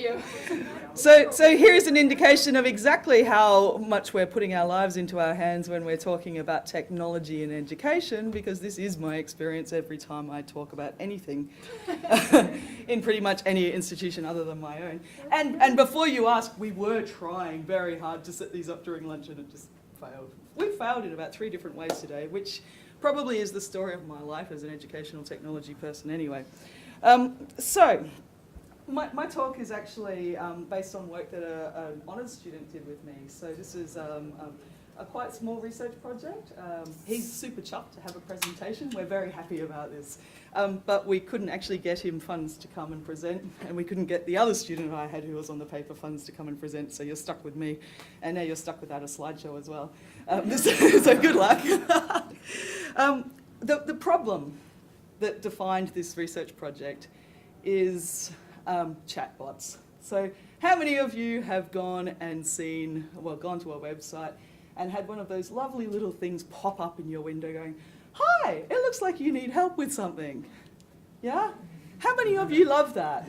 you. So here's an indication of exactly how much we're putting our lives into our hands when we're talking about technology and education, because this is my experience every time I talk about anything in pretty much any institution other than my own. And before you ask, we were trying very hard to set these up during lunch and it just failed. We failed in about 3 different ways today, which probably is the story of my life as an educational technology person anyway. So my talk is actually based on work that an honours student did with me. So this is a quite small research project. He's super chuffed to have a presentation. We're very happy about this. But we couldn't actually get him funds to come and present, and we couldn't get the other student I had who was on the paper funds to come and present, so you're stuck with me. And now you're stuck without a slideshow as well. So good luck. The problem that defined this research project is chatbots. So how many of you have gone and seen, well, gone to a website and had one of those lovely little things pop up in your window going, "Hi, it looks like you need help with something." Yeah? How many of you love that?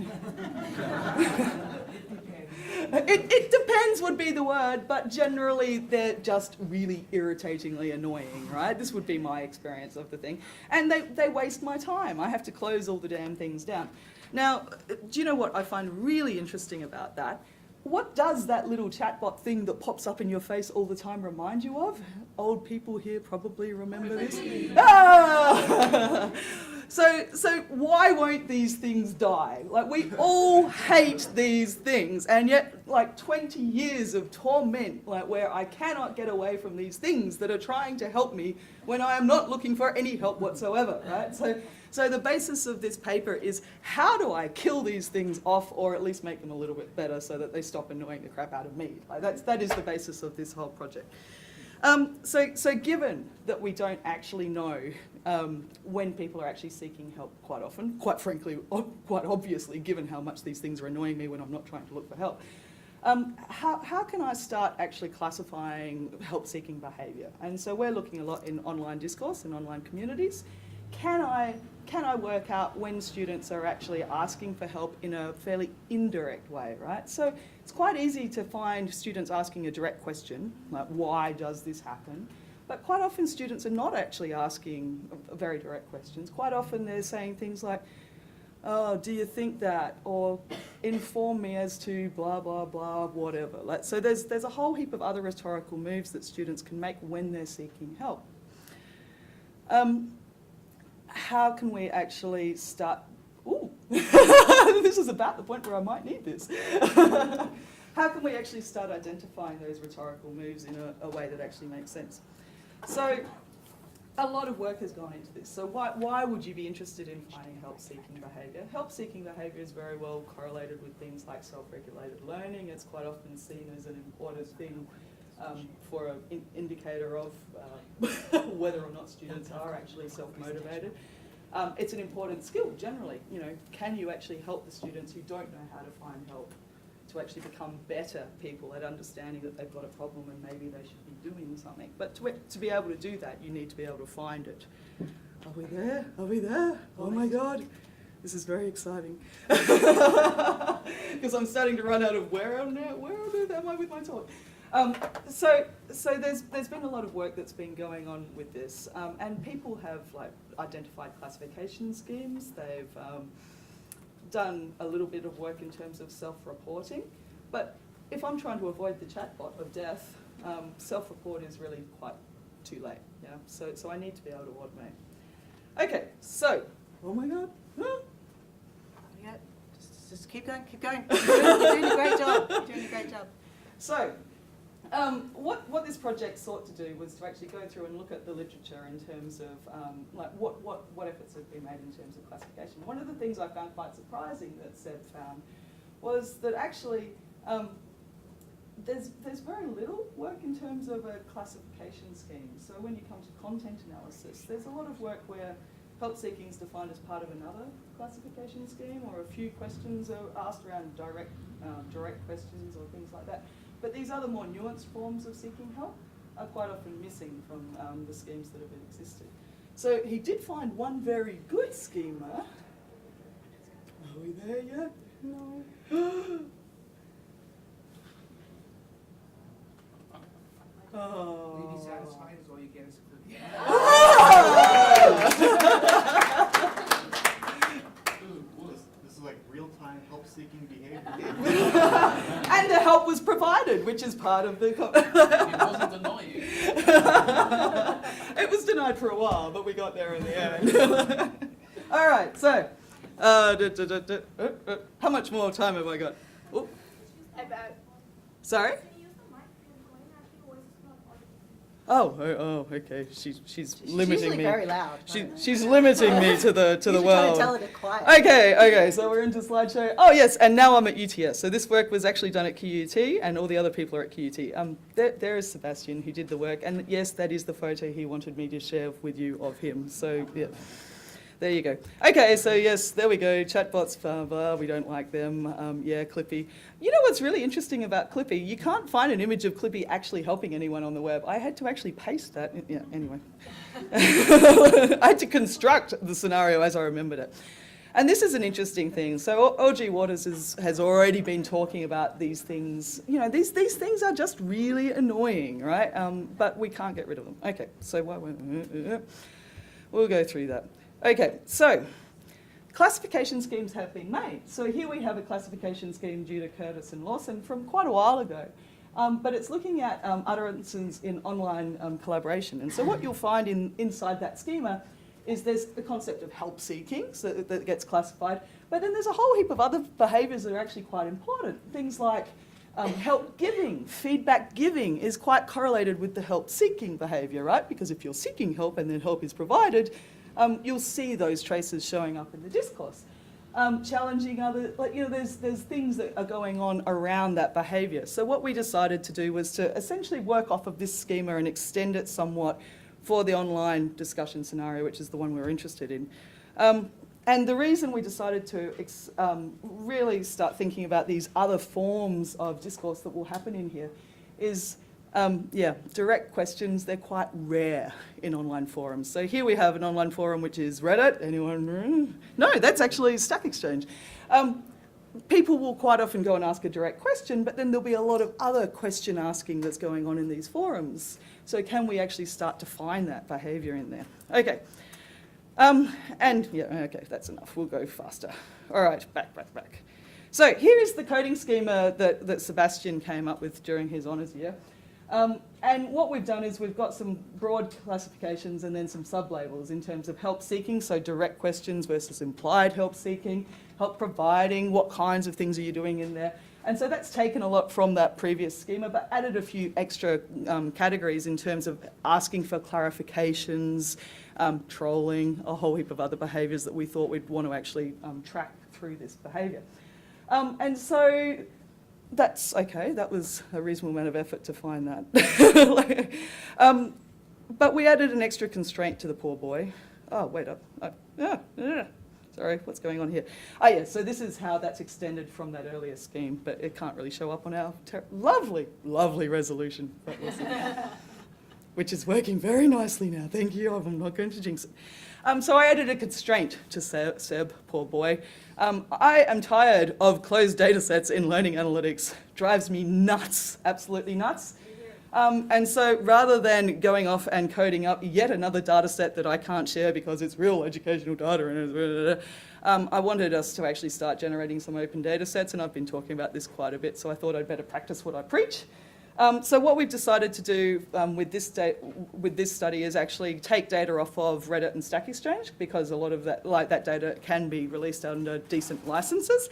It depends would be the word, but generally they're just really irritatingly annoying, right? This would be my experience of the thing. And they waste my time. I have to close all the damn things down. Now, do you know what I find really interesting about that? What does that little chatbot thing that pops up in your face all the time remind you of? Old people here probably remember this. Ah! So why won't these things die? Like, we all hate these things, and yet like 20 years of torment, like where I cannot get away from these things that are trying to help me when I am not looking for any help whatsoever, right? So the basis of this paper is, how do I kill these things off, or at least make them a little bit better so that they stop annoying the crap out of me? Like that is the basis of this whole project. So given that we don't actually know when people are actually seeking help quite often, quite frankly, quite obviously, given how much these things are annoying me when I'm not trying to look for help, how can I start actually classifying help-seeking behaviour? And so we're looking a lot in online discourse and online communities. Can I work out when students are actually asking for help in a fairly indirect way, right? So it's quite easy to find students asking a direct question, like, why does this happen? But quite often students are not actually asking very direct questions. Quite often they're saying things like, "Oh, do you think that?" Or "Inform me as to blah, blah, blah, whatever." Like, so there's a whole heap of other rhetorical moves that students can make when they're seeking help. How can we actually start... Ooh, this is about the point where I might need this. How can we actually start identifying those rhetorical moves in a way that actually makes sense? So a lot of work has gone into this. So why would you be interested in finding help-seeking behaviour? Help-seeking behaviour is very well correlated with things like self-regulated learning. It's quite often seen as an important thing for an indicator of whether or not students are actually self-motivated. It's an important skill generally. You know, can you actually help the students who don't know how to find help to actually become better people at understanding that they've got a problem and maybe they should be doing something? But to be able to do that, you need to be able to find it. Are we there? Are we there? Oh my God. This is very exciting. Because I'm starting to run out of where on earth am I with my talk? So there's been a lot of work that's been going on with this, and people have identified classification schemes. They've done a little bit of work in terms of self-reporting, but if I'm trying to avoid the chatbot of death, self-report is really quite too late. Yeah, so I need to be able to automate. Okay, so oh my God. Yeah, just keep going, keep going. You're doing a great job. You're doing a great job. So, what this project sought to do was to actually go through and look at the literature in terms of what efforts have been made in terms of classification. One of the things I found quite surprising that Seb found was that actually there's very little work in terms of a classification scheme. So when you come to content analysis, there's a lot of work where help seeking is defined as part of another classification scheme, or a few questions are asked around direct questions or things like that. But these other more nuanced forms of seeking help are quite often missing from the schemes that have existed. So he did find one very good schema. Are we there yet? No. help-seeking behavior. And the help was provided, which is part of the... It wasn't denied. It was denied for a while, but we got there in the end. All right, so how much more time have I got? Oh, About. sorry? Oh, okay. She's limiting usually me. very loud. She's limiting me to the Usually world. tell her to quiet. Okay, so we're into slideshow. Oh yes, and now I'm at UTS. So this work was actually done at QUT, and all the other people are at QUT. There is Sebastian who did the work, and yes, that is the photo he wanted me to share with you of him. So yeah, there you go. Okay, so yes, there we go. Chatbots, blah, blah, we don't like them. Yeah, Clippy. You know what's really interesting about Clippy? You can't find an image of Clippy actually helping anyone on the web. I had to actually paste that. Yeah, anyway. I had to construct the scenario as I remembered it. And this is an interesting thing. So O.G. Waters has already been talking about these things. You know, these things are just really annoying, right? But we can't get rid of them. Okay, so we'll go through that. Okay, so classification schemes have been made. So here we have a classification scheme due to Curtis and Lawson from quite a while ago. But it's looking at utterances in online collaboration. And so what you'll find inside that schema is there's the concept of help seeking, so that gets classified. But then there's a whole heap of other behaviours that are actually quite important. Things like help giving, feedback giving is quite correlated with the help seeking behaviour, right? Because if you're seeking help and then help is provided, you'll see those traces showing up in the discourse. Challenging other, there's things that are going on around that behaviour. So what we decided to do was to essentially work off of this schema and extend it somewhat for the online discussion scenario, which is the one we're interested in. And the reason we decided to really start thinking about these other forms of discourse that will happen in here is direct questions, they're quite rare in online forums. So here we have an online forum which is Reddit. Anyone? No, that's actually Stack Exchange. People will quite often go and ask a direct question, but then there'll be a lot of other question asking that's going on in these forums. So can we actually start to find that behaviour in there? Okay. Okay, that's enough. We'll go faster. All right, back. So here is the coding schema that Sebastian came up with during his honours year. And what we've done is we've got some broad classifications and then some sub-labels in terms of help seeking, so direct questions versus implied help seeking, help providing, what kinds of things are you doing in there. And so that's taken a lot from that previous schema, but added a few extra categories in terms of asking for clarifications, trolling, a whole heap of other behaviours that we thought we'd want to actually track through this behaviour. And so that's okay, that was a reasonable amount of effort to find that. But we added an extra constraint to the poor boy. Oh, wait up. Sorry, what's going on here? Oh yeah, so this is how that's extended from that earlier scheme, but it can't really show up on our lovely resolution, but we'll see. Which is working very nicely now, thank you, I'm not going to jinx it. So I added a constraint to Seb, poor boy. I am tired of closed data sets in learning analytics. Drives me nuts, absolutely nuts. And so rather than going off and coding up yet another data set that I can't share because it's real educational data, and I wanted us to actually start generating some open data sets, and I've been talking about this quite a bit, so I thought I'd better practice what I preach. So what we've decided to do with this study is actually take data off of Reddit and Stack Exchange, because a lot of that data can be released under decent licenses.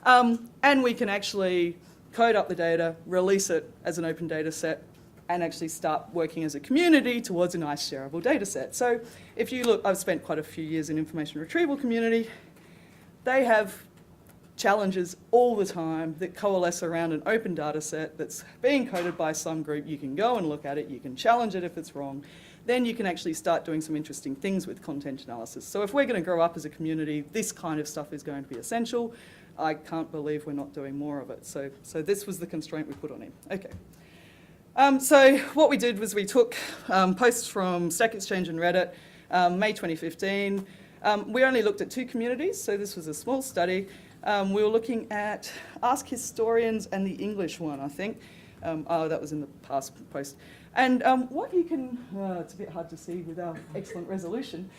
And we can actually code up the data, release it as an open data set, and actually start working as a community towards a nice shareable data set. So if you look, I've spent quite a few years in information retrieval community. They have challenges all the time that coalesce around an open data set that's being coded by some group. You can go and look at it, you can challenge it if it's wrong. Then you can actually start doing some interesting things with content analysis. So if we're going to grow up as a community, this kind of stuff is going to be essential. I can't believe we're not doing more of it. So this was the constraint we put on him. Okay. So what we did was we took posts from Stack Exchange and Reddit, May 2015. We only looked at 2 communities, so this was a small study. We were looking at Ask Historians and the English one, I think. Oh, that was in the past post. And what you can, it's a bit hard to see with our excellent resolution.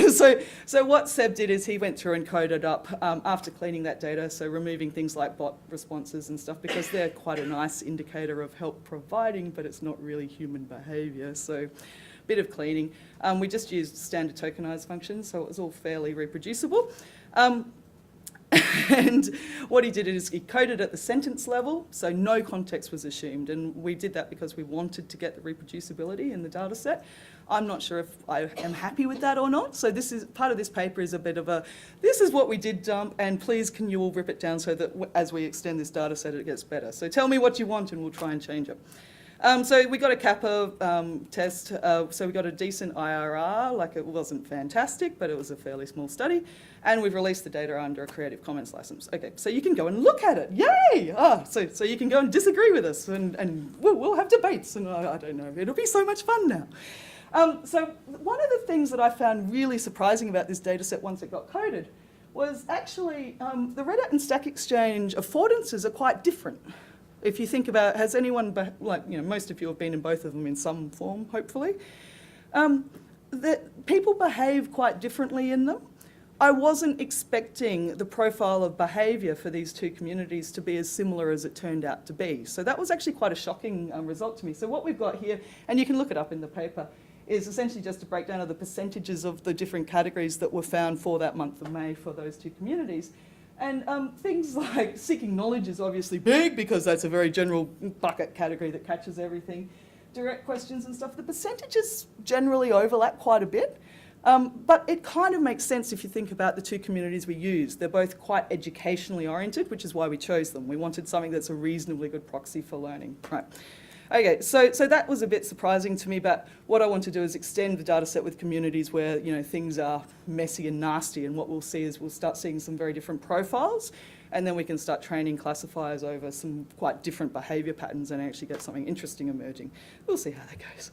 So what Seb did is he went through and coded up after cleaning that data, so removing things like bot responses and stuff, because they're quite a nice indicator of help providing, but it's not really human behaviour. So bit of cleaning. We just used standard tokenized functions, so it was all fairly reproducible. And what he did is he coded at the sentence level, so no context was assumed. And we did that because we wanted to get the reproducibility in the data set. I'm not sure if I am happy with that or not. So this is part of this paper is a bit of a, this is what we did dump, and please can you all rip it down so that as we extend this data set, it gets better. So tell me what you want and we'll try and change it. So we got a kappa test, so we got a decent IRR, like it wasn't fantastic, but it was a fairly small study, and we've released the data under a Creative Commons license. Okay, so you can go and look at it, yay! So you can go and disagree with us, and we'll have debates, and I don't know, it'll be so much fun now. So one of the things that I found really surprising about this data set once it got coded was actually the Red Hat and Stack Exchange affordances are quite different. If you think about, has anyone, most of you have been in both of them in some form, hopefully, that people behave quite differently in them. I wasn't expecting the profile of behaviour for these two communities to be as similar as it turned out to be. So that was actually quite a shocking result to me. So what we've got here, and you can look it up in the paper, is essentially just a breakdown of the percentages of the different categories that were found for that month of May for those two communities. And things like seeking knowledge is obviously big because that's a very general bucket category that catches everything. Direct questions and stuff, the percentages generally overlap quite a bit. But it kind of makes sense if you think about the two communities we use. They're both quite educationally oriented, which is why we chose them. We wanted something that's a reasonably good proxy for learning. Right. Okay, so that was a bit surprising to me, but what I want to do is extend the data set with communities where, you know, things are messy and nasty, and what we'll see is we'll start seeing some very different profiles, and then we can start training classifiers over some quite different behaviour patterns and actually get something interesting emerging. We'll see how that goes.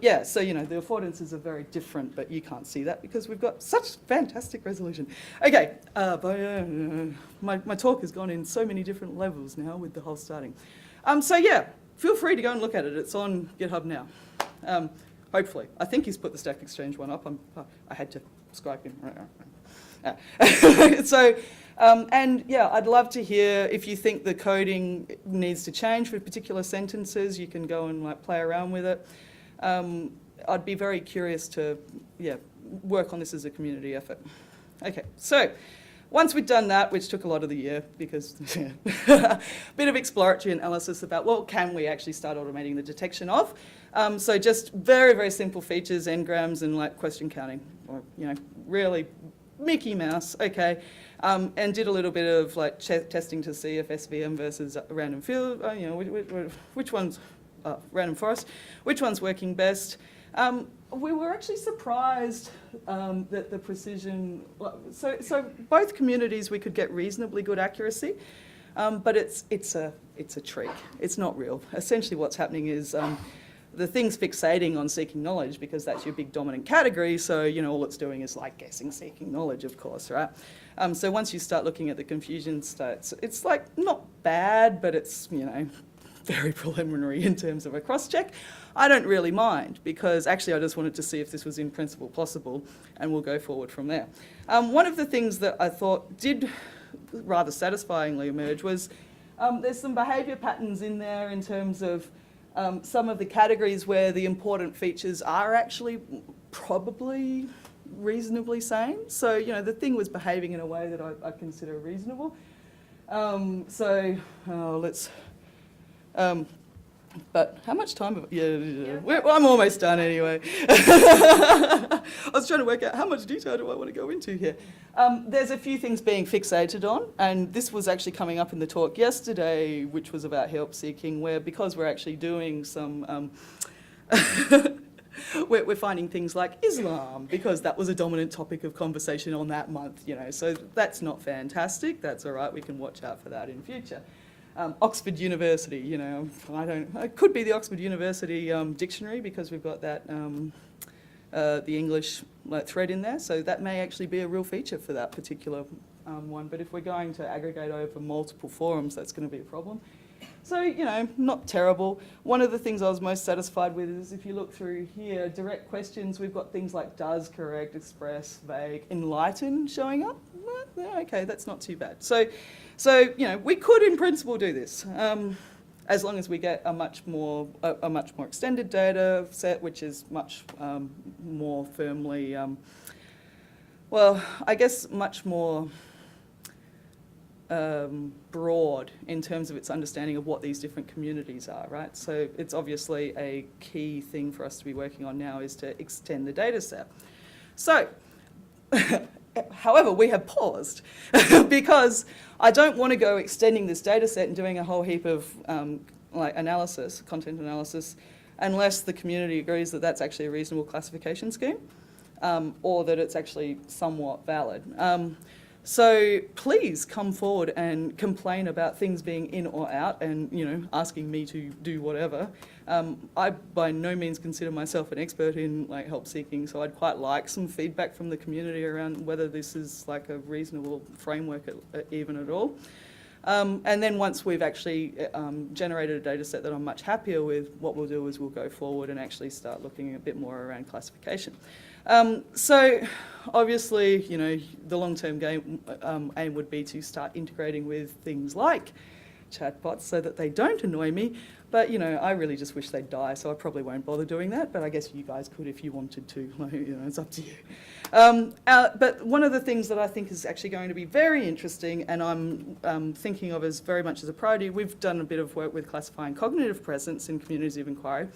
Yeah, so, you know, the affordances are very different, but you can't see that because we've got such fantastic resolution. Okay, my talk has gone in so many different levels now with the whole starting. So yeah, feel free to go and look at it. It's on GitHub now, hopefully. I think he's put the Stack Exchange one up. I had to scribe him. So, and yeah, I'd love to hear if you think the coding needs to change for particular sentences. You can go and like play around with it. I'd be very curious to work on this as a community effort. Okay, so once we'd done that, which took a lot of the year because a bit of exploratory analysis about, well, can we actually start automating the detection of? So just very, very simple features, n-grams and like question counting, or, you know, really Mickey Mouse, okay. And did a little bit of like testing to see if SVM versus random field, you know, which one's random forest, which one's working best. We were actually surprised that the precision, so both communities we could get reasonably good accuracy, but it's a trick. It's not real. Essentially what's happening is the thing's fixating on seeking knowledge because that's your big dominant category, so you know all it's doing is like guessing seeking knowledge, of course, right? So once you start looking at the confusion states, it's like not bad, but it's, you know, very preliminary in terms of a cross-check. I don't really mind because actually I just wanted to see if this was in principle possible, and we'll go forward from there. One of the things that I thought did rather satisfyingly emerge was there's some behaviour patterns in there in terms of some of the categories where the important features are actually probably reasonably same. So, you know, the thing was behaving in a way that I consider reasonable. But how much time have I? Yeah. Well, I'm almost done anyway. I was trying to work out how much detail do I want to go into here. There's a few things being fixated on, and this was actually coming up in the talk yesterday, which was about help seeking, where because we're actually doing some, we're finding things like Islam, because that was a dominant topic of conversation on that month, you know, so that's not fantastic. That's all right, we can watch out for that in future. Oxford University, you know, it could be the Oxford University dictionary because we've got that, the English thread in there, so that may actually be a real feature for that particular one, but if we're going to aggregate over multiple forums, that's going to be a problem. So, you know, not terrible. One of the things I was most satisfied with is if you look through here, direct questions, we've got things like does, correct, express, vague, enlighten showing up. Well, yeah, okay, that's not too bad. So, you know, we could in principle do this, as long as we get a much more extended data set, which is much more firmly, well, I guess much more broad in terms of its understanding of what these different communities are, right? So it's obviously a key thing for us to be working on now is to extend the data set. So, however, we have paused because I don't want to go extending this data set and doing a whole heap of like analysis, content analysis, unless the community agrees that that's actually a reasonable classification scheme or that it's actually somewhat valid. So please come forward and complain about things being in or out and, you know, asking me to do whatever. I by no means consider myself an expert in like help seeking, so I'd quite like some feedback from the community around whether this is like a reasonable framework even at all. And then once we've actually generated a data set that I'm much happier with, what we'll do is we'll go forward and actually start looking a bit more around classification. So obviously, you know, the long-term aim would be to start integrating with things like chatbots so that they don't annoy me. But, you know, I really just wish they'd die, so I probably won't bother doing that. But I guess you guys could if you wanted to. You know, it's up to you. But one of the things that I think is actually going to be very interesting, and I'm thinking of as very much as a priority, we've done a bit of work with classifying cognitive presence in communities of inquiry.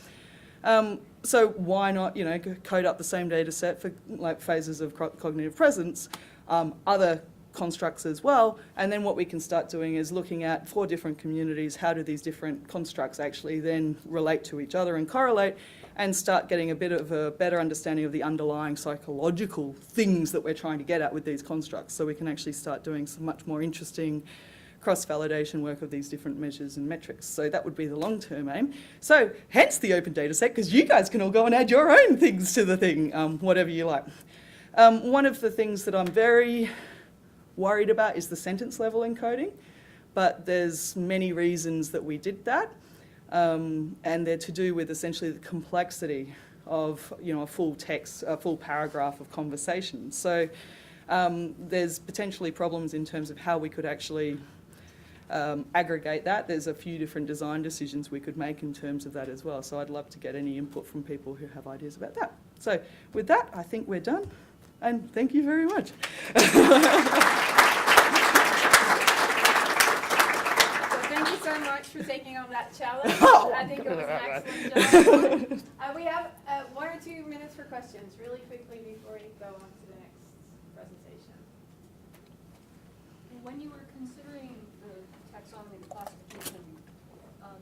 So why not, you know, code up the same data set for like phases of cognitive presence, other constructs as well, and then what we can start doing is looking at, for different communities, how do these different constructs actually then relate to each other and correlate, and start getting a bit of a better understanding of the underlying psychological things that we're trying to get at with these constructs, so we can actually start doing some much more interesting cross-validation work of these different measures and metrics. So that would be the long-term aim. So hence the open data set, because you guys can all go and add your own things to the thing, whatever you like. One of the things that I'm very worried about is the sentence level encoding, but there's many reasons that we did that, and they're to do with essentially the complexity of, you know, a full text, a full paragraph of conversation. So there's potentially problems in terms of how we could actually aggregate that. There's a few different design decisions we could make in terms of that as well. So I'd love to get any input from people who have ideas about that. So with that, I think we're done. And thank you very much. So thank you so much for taking on that challenge. Oh, I think it was an excellent job. We have 1 or 2 minutes for questions, really quickly before we go on to the next presentation. When you were considering the taxonomy, the classification,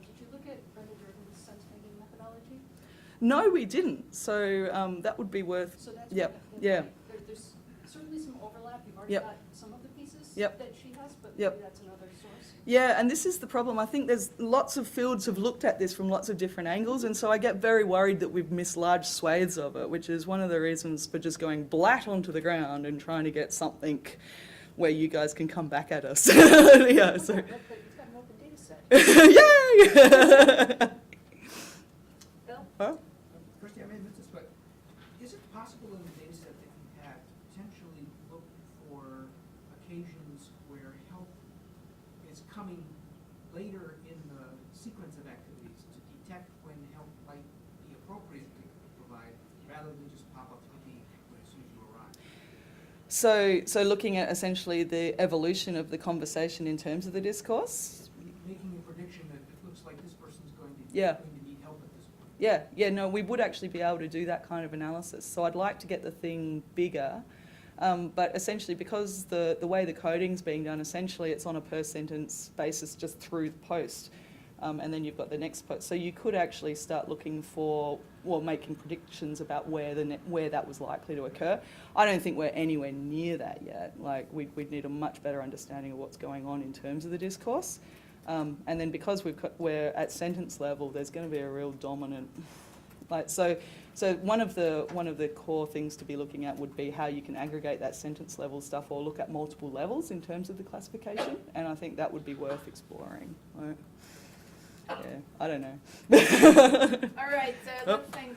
did you look at vendor-driven sense-making methodology? No, we didn't. So that would be worth. So that's Yep. what I think, Yeah. right? There's certainly some overlap. You've already Yep. got some of the pieces Yep. that she has, but Yep. maybe that's another source. Yeah, and this is the problem. I think there's lots of fields have looked at this from lots of different angles, and so I get very worried that we've missed large swathes of it, which is one of the reasons for just going blat onto the ground and trying to get something where you guys can come back at us. Yeah, so. But you've got an open data set. Yay! Bill? Huh? Kirsty, I may have missed this, but is it possible in the data set that you have potentially look for occasions where help is coming later in the sequence of activities to detect when help might be appropriate to provide, rather than just pop up to the beat as soon as you arrive? So looking at essentially the evolution of the conversation in terms of the discourse. Making a prediction that it looks like this person's going to Yeah. need help at this point. Yeah, no, we would actually be able to do that kind of analysis. So I'd like to get the thing bigger, but essentially because the way the coding's being done, essentially it's on a per sentence basis just through the post. And then you've got the next post. So you could actually start looking for, well, making predictions about where that was likely to occur. I don't think we're anywhere near that yet. Like, we'd need a much better understanding of what's going on in terms of the discourse. And then because we're at sentence level, there's going to be a real dominant, like, so one of the core things to be looking at would be how you can aggregate that sentence level stuff or look at multiple levels in terms of the classification. And I think that would be worth exploring. Right? Yeah, I don't know. All right, so let's thank